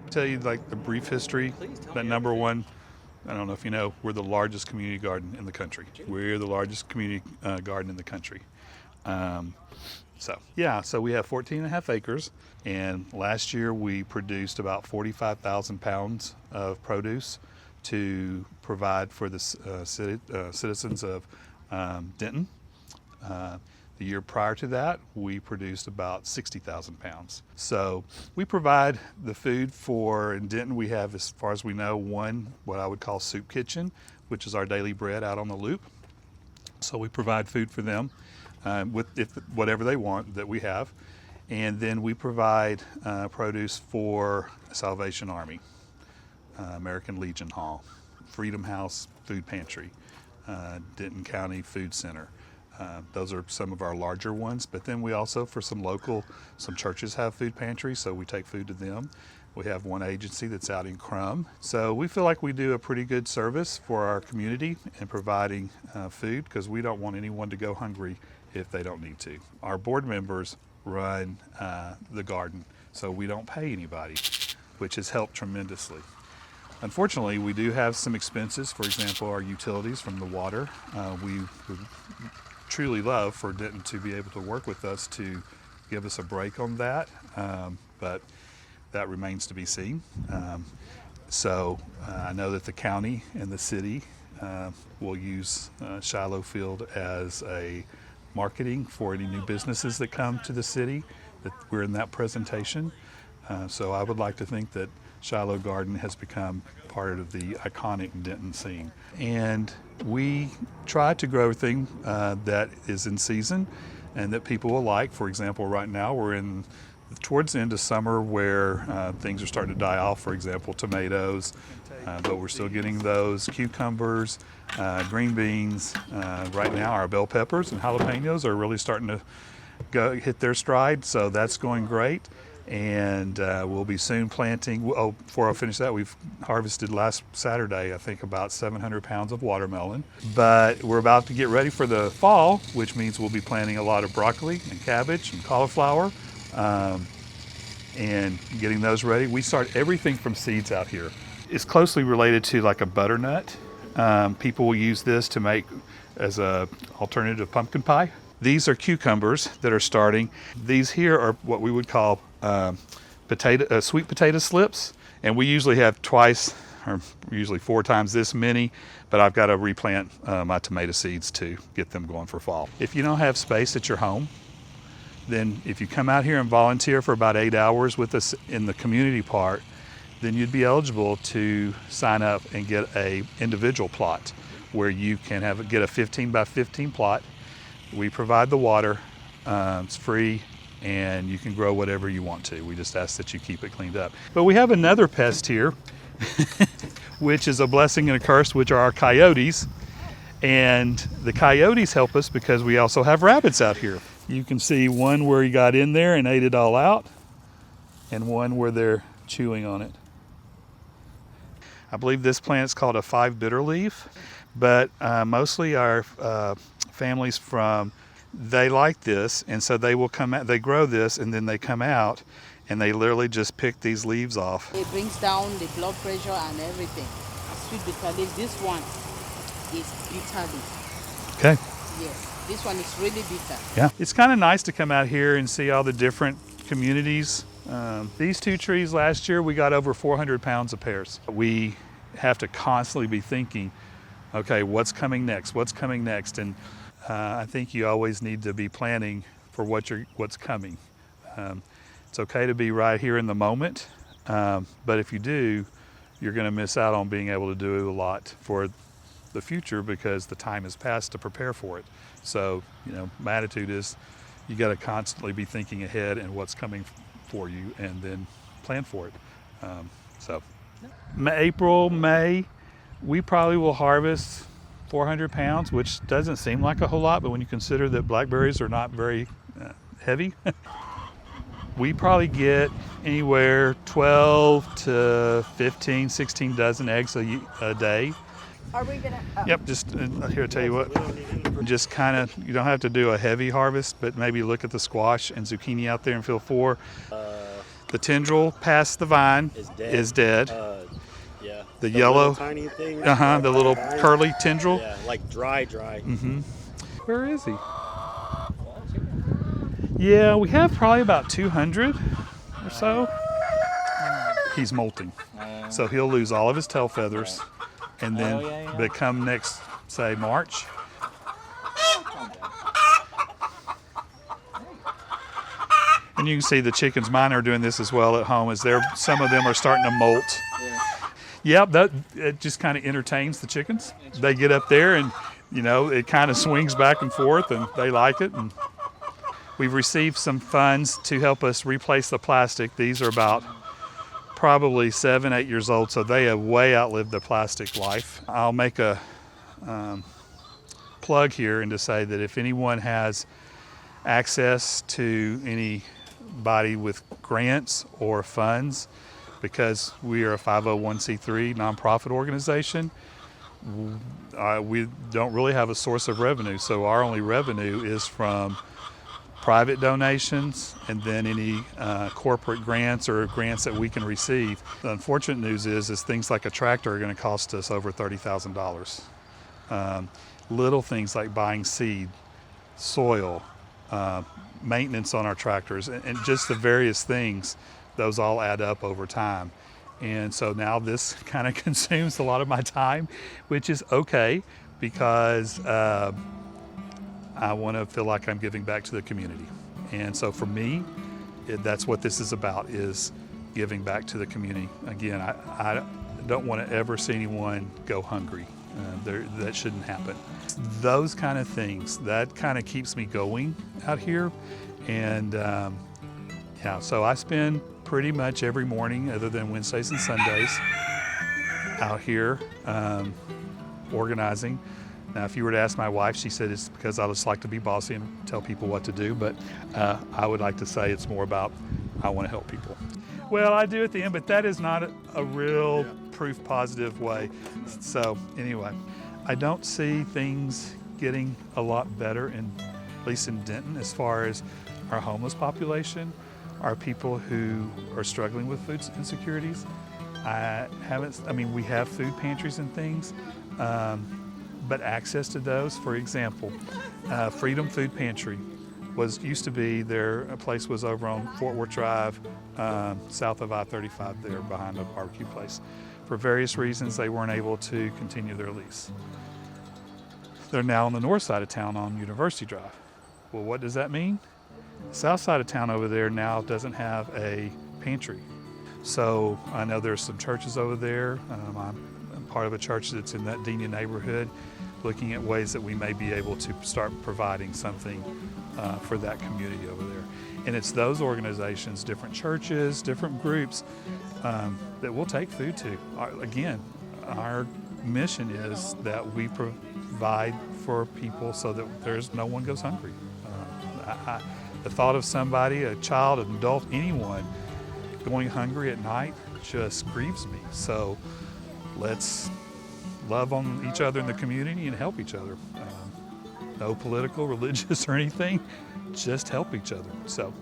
Tell you like the brief history. That number one, I don't know if you know, we're the largest community garden in the country. We're the largest community garden in the country. So we have 14 and a half acres, and last year we produced about 45,000 pounds of produce to provide for the citizens of Denton. The year prior to that, we produced about 60,000 pounds. So we provide the food for, in Denton we have, as far as we know, one what I would call soup kitchen, which is our daily bread out on the loop. So we provide food for them with whatever they want that we have. And then we provide produce for Salvation Army, American Legion Hall, Freedom House Food Pantry, Denton County Food Center. Those are some of our larger ones, but then we also, for some churches have food pantries, so we take food to them. We have one agency that's out in Crum. So we feel like we do a pretty good service for our community in providing food, because we don't want anyone to go hungry if they don't need to. Our board members run the garden, so we don't pay anybody, which has helped tremendously. Unfortunately, we do have some expenses, for example, our utilities from the water. We would truly love for Denton to be able to work with us to give us a break on that, but that remains to be seen. So I know that the county and the city will use Shiloh Field as a marketing for any new businesses that come to the city, that we're in that presentation. So I would like to think that Shiloh Garden has become part of the iconic Denton scene. And we try to grow everything that is in season and that people will like. For example, right now we're towards the end of summer where things are starting to die off. For example, tomatoes, but we're still getting those. Cucumbers, green beans. Right now our bell peppers and jalapenos are really starting to hit their stride, so that's going great. And we'll be soon planting. Oh, before I finish that, we've harvested last Saturday, I think, about 700 pounds of watermelon. But we're about to get ready for the fall, which means we'll be planting a lot of broccoli and cabbage and cauliflower and getting those ready. We start everything from seeds out here. It's closely related to like a butternut. People will use this to make as an alternative pumpkin pie. These are cucumbers that are starting. These here are what we would call sweet potato slips, and we usually have twice or usually 4 times this many, but I've got to replant my tomato seeds to get them going for fall. If you don't have space at your home, then if you come out here and volunteer for about 8 hours with us in the community part, then you'd be eligible to sign up and get a individual plot where you can get a 15 by 15 plot. We provide the water, it's free, and you can grow whatever you want to. We just ask that you keep it cleaned up. But we have another pest here, which is a blessing and a curse, which are our coyotes. And the coyotes help us because we also have rabbits out here. You can see one where he got in there and ate it all out, and one where they're chewing on it. I believe this plant's called a 5 bitter leaf, but mostly our families they like this, and so they will come out, they grow this, and then they come out and they literally just pick these leaves off. It brings down the blood pressure and everything. Sweet bitter leaf. This one is bitter leaf. Okay. Yes, this one is really bitter. Yeah. It's kind of nice to come out here and see all the different communities. These 2 trees last year, we got over 400 pounds of pears. We have to constantly be thinking, okay, what's coming next? What's coming next? And I think you always need to be planning for what's coming. It's okay to be right here in the moment, but if you do, you're going to miss out on being able to do a lot for the future because the time has passed to prepare for it. So, my attitude is you got to constantly be thinking ahead and what's coming for you and then plan for it. April, May, we probably will harvest 400 pounds, which doesn't seem like a whole lot, but when you consider that blackberries are not very heavy, we probably get anywhere 12 to 15, 16 dozen eggs a day. Are we gonna? Yep, just here, I'll tell you what, just kind of, you don't have to do a heavy harvest, but maybe look at the squash and zucchini out there in field 4. The tendril past the vine is dead. Yeah. The yellow, tiny thing. the little curly tendril. Yeah, like dry. Mm-hmm. Where is he? Yeah, we have probably about 200 or so. He's molting, so he'll lose all of his tail feathers, and then but come next, say March. And you can see the chickens, mine are doing this as well at home, as some of them are starting to molt. Yeah, it just kind of entertains the chickens. They get up there and, it kind of swings back and forth and they like it. And we've received some funds to help us replace the plastic. These are about probably 7, 8 years old, so they have way outlived the plastic life. I'll make a plug here and to say that if anyone has access to anybody with grants or funds, because we are a 501c3 nonprofit organization, we don't really have a source of revenue. So our only revenue is from private donations and then any corporate grants or grants that we can receive. The unfortunate news is things like a tractor are going to cost us over $30,000. Little things like buying seed, soil, maintenance on our tractors, and just the various things, those all add up over time. And so now this kind of consumes a lot of my time, which is okay, because I want to feel like I'm giving back to the community. And so for me, that's what this is about, is giving back to the community. Again, I don't want to ever see anyone go hungry. That shouldn't happen. Those kind of things, that kind of keeps me going out here. And so I spend pretty much every morning, other than Wednesdays and Sundays, out here organizing. Now, if you were to ask my wife, she said it's because I just like to be bossy and tell people what to do, but I would like to say it's more about I want to help people. Well, I do at the end, but that is not a real proof positive way. So anyway, I don't see things getting a lot better, at least in Denton, as far as our homeless population, our people who are struggling with food insecurities. We have food pantries and things, but access to those, for example, Freedom Food Pantry used to be there. A place was over on Fort Worth Drive, south of I-35 there, behind a barbecue place. For various reasons, they weren't able to continue their lease. They're now on the north side of town on University Drive. Well, what does that mean? The south side of town over there now doesn't have a pantry. So I know there's some churches over there. I'm part of a church that's in that Denia neighborhood, looking at ways that we may be able to start providing something for that community over there. And it's those organizations, different churches, different groups that we'll take food to. Our mission is that we provide for people so that no one goes hungry. The thought of somebody, a child, an adult, anyone going hungry at night just grieves me. So let's love on each other in the community and help each other. No political, religious, or anything, just help each other. So